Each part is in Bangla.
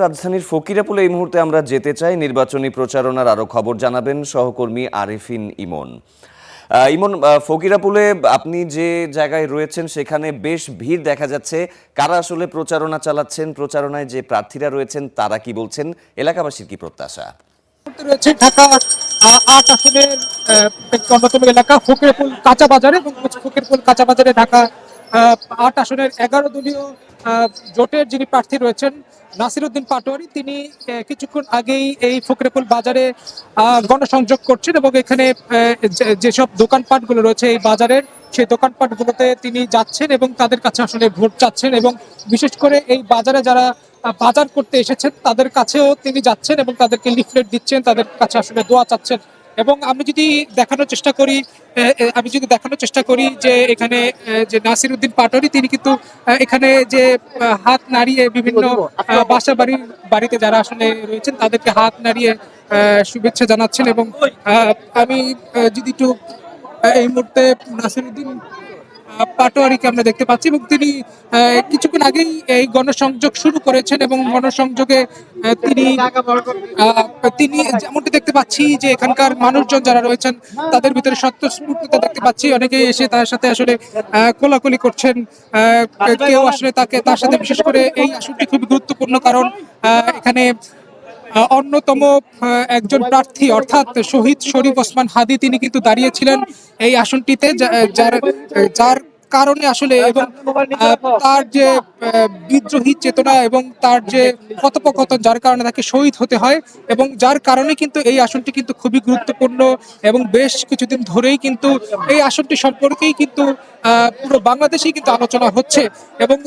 রাজধানীর ফকিরাপুলে এই মুহূর্তে আমরা যেতে চাই। নির্বাচনী প্রচারণার আরো খবর জানাবেন সহকর্মী আরেফিন ইমন। ইমন, ফকিরাপুলে আপনি যে জায়গায় রয়েছেন সেখানে বেশ ভিড় দেখা যাচ্ছে। কারা আসলে প্রচারণা চালাচ্ছেন, প্রচারণায় যে প্রার্থীরা রয়েছেন তারা কি বলছেন, এলাকাবাসীর কি প্রত্যাশা? রয়েছে ঢাকা ৮ আসনের একটি অন্যতম এলাকা ফকিরপুল কাঁচা বাজারে, এবং ফকিরপুল কাঁচা বাজারে ঢাকা ৮ আসনের ১১ দলীয় জোটের যিনি প্রার্থী রয়েছেন নাসিরউদ্দিন পাটোয়ারি, তিনি কিছুক্ষণ আগেই এই ফকিরপুল বাজারে গণসংযোগ করছেন এবং এখানে যেসব দোকানপাটগুলো রয়েছে এই বাজারের, সেই দোকানপাটগুলোতে তিনি যাচ্ছেন এবং তাদের কাছে আসলে ভোট চাচ্ছেন, এবং বিশেষ করে এই বাজারে যারা বাজার করতে এসেছেন তাদের কাছেও তিনি যাচ্ছেন এবং তাদেরকে লিফলেট দিচ্ছেন, তাদের কাছে আসলে দোয়া চাচ্ছেন। এবং আমি যদি দেখানোর চেষ্টা করি যে এখানে যে নাসিরউদ্দিন পাটোয়ারি, তিনি কিন্তু এখানে যে হাত নাড়িয়ে বিভিন্ন বাড়িতে যারা আসলে রয়েছেন তাদেরকে হাত নাড়িয়ে শুভেচ্ছা জানাচ্ছেন। এবং আমি যদি একটু এই মুহূর্তে নাসিরউদ্দিন পাটোয়ারিকে আমরা দেখতে পাচ্ছি, এবং তিনি কিছুক্ষণ আগেই এই গণসংযোগ শুরু করেছেন এবং গণসংযোগে তিনি যেমনটি দেখতে পাচ্ছি যে এখানকার মানুষজন যারা রয়েছেন তাদের ভিতরে স্বতঃস্ফূর্ততা দেখতে পাচ্ছি। অনেকেই এসে তার সাথে আসলে কোলাকুলি করছেন, কেউ আসলে তার সাথে, বিশেষ করে এই আসনটি খুবই গুরুত্বপূর্ণ, কারণ এখানে অন্যতম একজন প্রার্থী অর্থাৎ শহীদ শরীফ ওসমান হাদী, তিনি কিন্তু দাঁড়িয়েছিলেন এই আসনটিতে, যার যার কারণে আসলে, এবং তার যে বিদ্রোহী চেতনা এবং তার যে কথোপকথন, যার কারণে তাকে শহীদ হতে হয়, এবং যার কারণে কিন্তু এই আসনটি কিন্তু খুবই গুরুত্বপূর্ণ। এবং বেশ কিছুদিন ধরেই কিন্তু এই আসনটি সম্পর্কেই কিন্তু পুরো বাংলাদেশেই কিন্তু আলোচনা হচ্ছে। এবং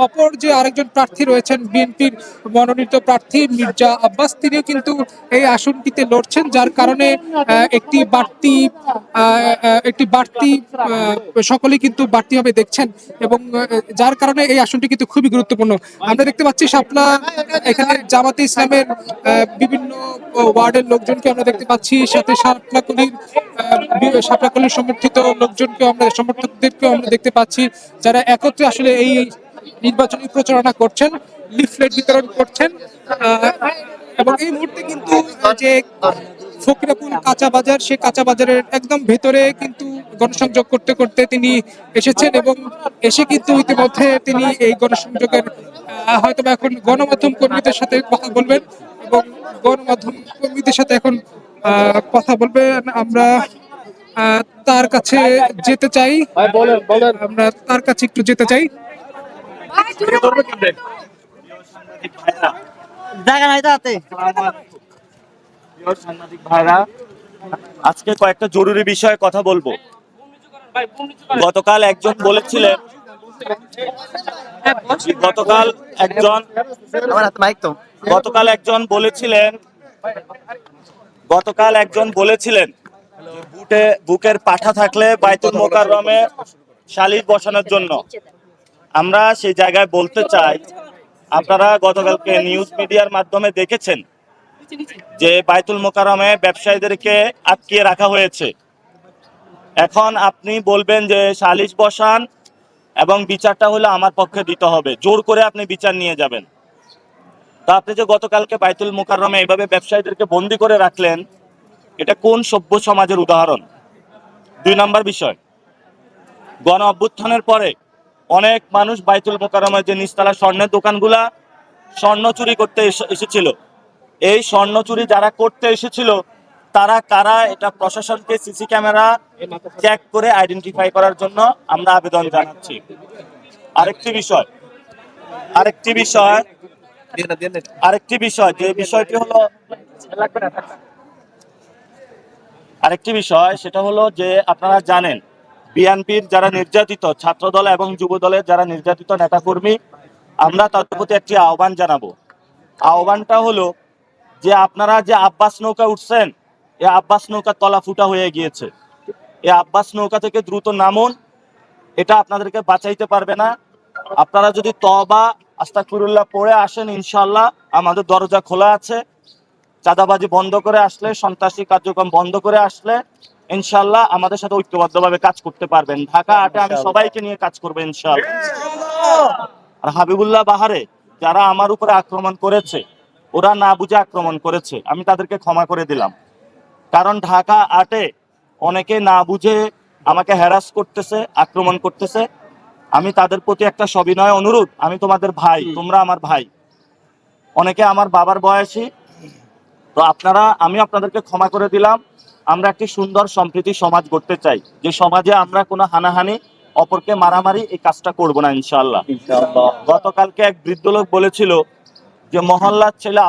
অপর যে আরেকজন প্রার্থী রয়েছেন বিএনপির মনোনীত প্রার্থী মির্জা আব্বাস, তিনিও কিন্তু এই আসনটিতে লড়ছেন, যার কারণে একটি বাড়তি সকলেই কিন্তু বাড়তিভাবে দেখছেন, এবং যার কারণে এই আসনটি কিন্তু খুবই গুরুত্বপূর্ণ। আমরা দেখতে পাচ্ছি এখানে জামাতে ইসলামের বিভিন্ন ওয়ার্ডের লোকজনকে আমরা দেখতে পাচ্ছি, সাথে শাপলাকলির সমর্থিত সমর্থকদেরকেও আমরা দেখতে পাচ্ছি, যারা একত্রে আসলে এই নির্বাচনী প্রচারণা করছেন, লিফলেট বিতরণ করছেন। এবং এই মুহূর্তে কিন্তু যে ফকিরাপুল কাঁচা বাজার, সেই কাঁচা বাজারের একদম ভেতরে কিন্তু গণসংযোগ করতে করতে তিনি এসেছেন, এবং এসে কিন্তু ইতিমধ্যে তিনি এই গণসংযোগের হয়তোবা এখন গণমাধ্যম কর্মীদের সাথে কথা বলবেন, এবং গণমাধ্যম কর্মীদের সাথে এখন কথা বলবেন। আমরা তার কাছে যেতে চাই, আমরা তার কাছে একটু যেতে চাই। সাংবাদিক ভাইরা, আজকে কয়েকটা জরুরি বিষয়ে কথা বলবো। গতকাল একজন বলেছিলেন বুকের পাঠা থাকলে বাইতুল মোকাররমে শালিশ বসানোর জন্য। আমরা সেই জায়গায় বলতে চাই, আপনারা গতকালকে নিউজ মিডিয়ার মাধ্যমে দেখেছেন যে বাইতুল মোকাররমে ব্যবসায়ীদেরকে আটকিয়ে রাখা হয়েছে। এখন আপনি বলবেন যে সালিশ বসান এবং বিচারটা হলে আমার পক্ষে দিতে হবে, জোর করে আপনি বিচার নিয়ে যাবেন। তা আপনি যে গতকালকে বাইতুল মোকাররমে এভাবে ব্যবসায়ীদেরকে বন্দি করে রাখলেন, এটা কোন সভ্য সমাজের উদাহরণ? ২ নম্বর বিষয়, গণ অভ্যুত্থানের পরে অনেক মানুষ বাইতুল মোকাররমের যে নিচতলা স্বর্ণের দোকানগুলা স্বর্ণ চুরি করতে এসেছিল। এই স্বর্ণ চুরি যারা করতে এসেছিল তারা কারা, এটা প্রশাসনকে সিসি ক্যামেরা চেক করে আইডেন্টিফাই করার জন্য আমরা আবেদন জানাচ্ছি। আরেকটি বিষয় সেটা হলো যে আপনারা জানেন বিএনপির যারা নির্যাতিত ছাত্রদল এবং যুব দলের যারা নির্যাতিত নেতাকর্মী, আমরা তাদের প্রতি একটি আহ্বান জানাবো। আহ্বানটা হলো যে আপনারা যে আব্বাস নৌকা উঠছেন, এই আব্বাস নৌকা তলা ফুটা হয়ে গিয়েছে। এই আব্বাস নৌকা থেকে দ্রুত নামুন, এটা আপনাদেরকে বাঁচাইতে পারবে না। আপনারা যদি তওবা আস্তাগফিরুল্লাহ পড়ে আসেন, ইনশাআল্লাহ আমাদের দরজা খোলা আছে। চাঁদাবাজি বন্ধ করে আসলে, সন্ত্রাসী কার্যক্রম বন্ধ করে আসলে ইনশাআল্লাহ আমাদের সাথে ঐক্যবদ্ধভাবে কাজ করতে পারবেন। ঢাকা ৮-এ আমি সবাইকে নিয়ে কাজ করবো ইনশাআল্লাহ। আর হাবিবুল্লাহ বাহারে যারা আমার উপরে আক্রমণ করেছে, ওরা না বুঝে আক্রমণ করেছে, আমি তাদেরকে ক্ষমা করে দিলাম। কারণ ঢাকা 8-এ অনেকে না বুঝে আমাকে হ্যারাস করতেছে, আক্রমণ করতেছে। আমি তাদের প্রতি একটা সবিনয় অনুরোধ, আমি তোমাদের ভাই, তোমরা আমার ভাই, অনেকে আমার বাবার বয়সী, তো আমি আপনাদেরকে ক্ষমা করে দিলাম। আমরা একটি সুন্দর সম্প্রীতি সমাজ গড়তে চাই, যে সমাজে আমরা কোনো হানাহানি, অপরকে মারামারি এই কাজটা করব না ইনশাআল্লাহ। গতকালকে এক বৃদ্ধ লোক বলেছিল যে মহল্লার ছেলে